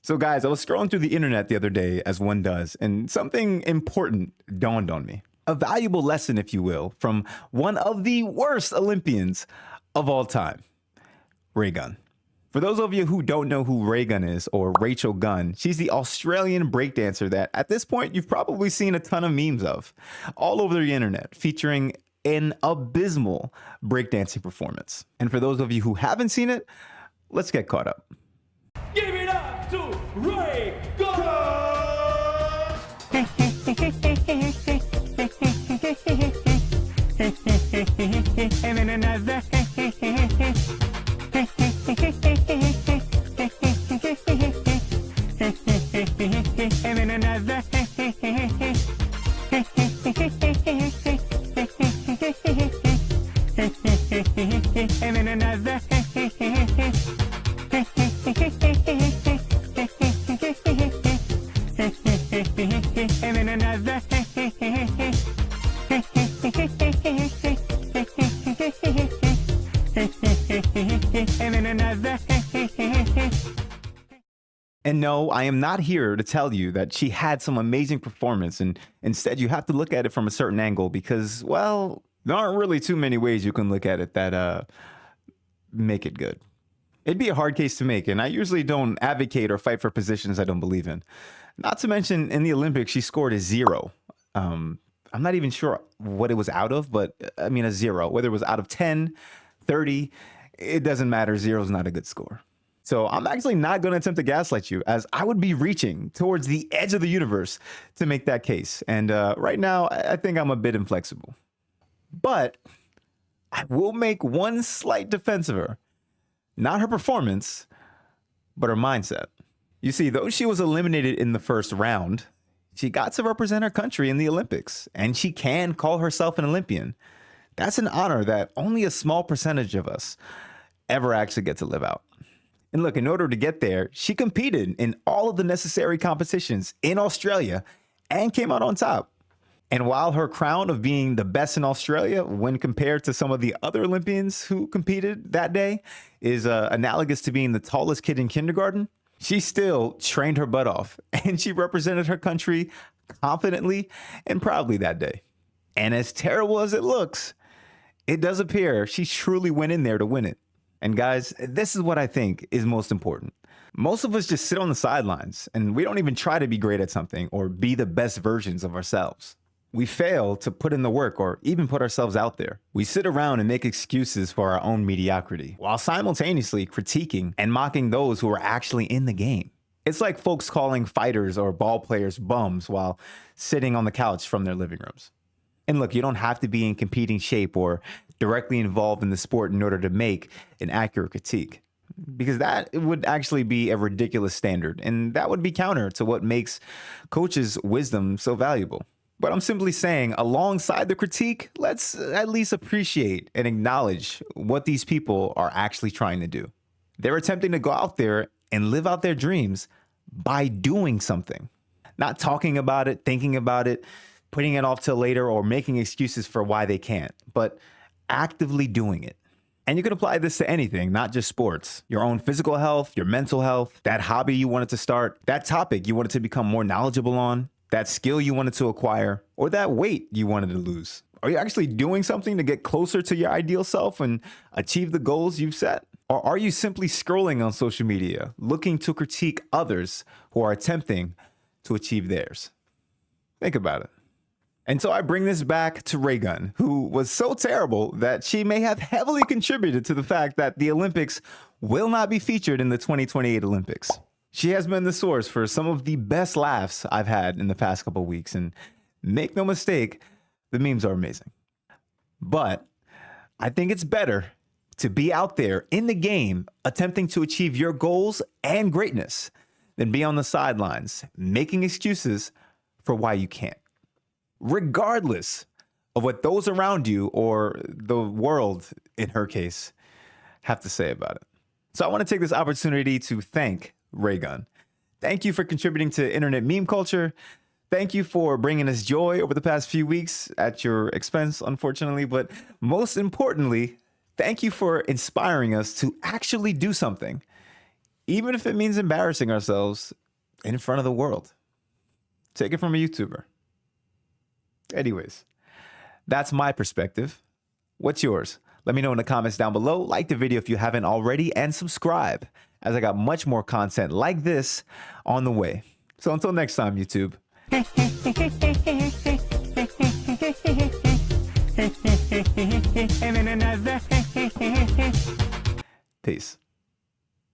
So guys, I was scrolling through the internet the other day, as one does, and something important dawned on me. A valuable lesson, if you will, from one of the worst Olympians of all time, Raygun. For those of you who don't know who Raygun is, or Rachael Gunn, she's the Australian breakdancer that at this point you've probably seen a ton of memes of all over the internet, featuring an abysmal breakdancing performance. And for those of you who haven't seen it, let's get caught up. Give it up to Raygun! And no, I am not here to tell you that she had some amazing performance, and instead you have to look at it from a certain angle because, well, there aren't really too many ways you can look at it that make it good. It'd be a hard case to make, and I usually don't advocate or fight for positions I don't believe in. Not to mention, in the Olympics, she scored a 0. I'm not even sure what it was out of, but I mean a 0. Whether it was out of 10, 30, it doesn't matter. 0 is not a good score. So I'm actually not going to attempt to gaslight you, as I would be reaching towards the edge of the universe to make that case. And right now, I think I'm a bit inflexible. But I will make one slight defense of her. Not her performance, but her mindset. You see, though she was eliminated in the first round, she got to represent her country in the Olympics, and she can call herself an Olympian. That's an honor that only a small percentage of us ever actually get to live out. And look, in order to get there, she competed in all of the necessary competitions in Australia and came out on top. And while her crown of being the best in Australia, when compared to some of the other Olympians who competed that day, is analogous to being the tallest kid in kindergarten, she still trained her butt off, and she represented her country confidently and proudly that day. And as terrible as it looks, it does appear she truly went in there to win it. And guys, this is what I think is most important. Most of us just sit on the sidelines and we don't even try to be great at something or be the best versions of ourselves. We fail to put in the work or even put ourselves out there. We sit around and make excuses for our own mediocrity while simultaneously critiquing and mocking those who are actually in the game. It's like folks calling fighters or ball players bums while sitting on the couch from their living rooms. And look, you don't have to be in competing shape or directly involved in the sport in order to make an accurate critique, because that would actually be a ridiculous standard, and that would be counter to what makes coaches' wisdom so valuable. But I'm simply saying, alongside the critique, let's at least appreciate and acknowledge what these people are actually trying to do. They're attempting to go out there and live out their dreams by doing something, not talking about it, thinking about it, putting it off till later, or making excuses for why they can't, but actively doing it. And you can apply this to anything, not just sports. Your own physical health, your mental health, that hobby you wanted to start, that topic you wanted to become more knowledgeable on, that skill you wanted to acquire, or that weight you wanted to lose. Are you actually doing something to get closer to your ideal self and achieve the goals you've set? Or are you simply scrolling on social media, looking to critique others who are attempting to achieve theirs? Think about it. And so I bring this back to Raygun, who was so terrible that she may have heavily contributed to the fact that the Olympics will not be featured in the 2028 Olympics. She has been the source for some of the best laughs I've had in the past couple of weeks. And make no mistake, the memes are amazing. But I think it's better to be out there in the game attempting to achieve your goals and greatness than be on the sidelines making excuses for why you can't, regardless of what those around you or the world, in her case, have to say about it. So I want to take this opportunity to thank Raygun. Thank you for contributing to internet meme culture. Thank you for bringing us joy over the past few weeks at your expense, unfortunately. But most importantly, thank you for inspiring us to actually do something, even if it means embarrassing ourselves in front of the world. Take it from a YouTuber. Anyways, that's my perspective. What's yours? Let me know in the comments down below. Like the video if you haven't already, and subscribe, as I got much more content like this on the way. So until next time, YouTube. Peace.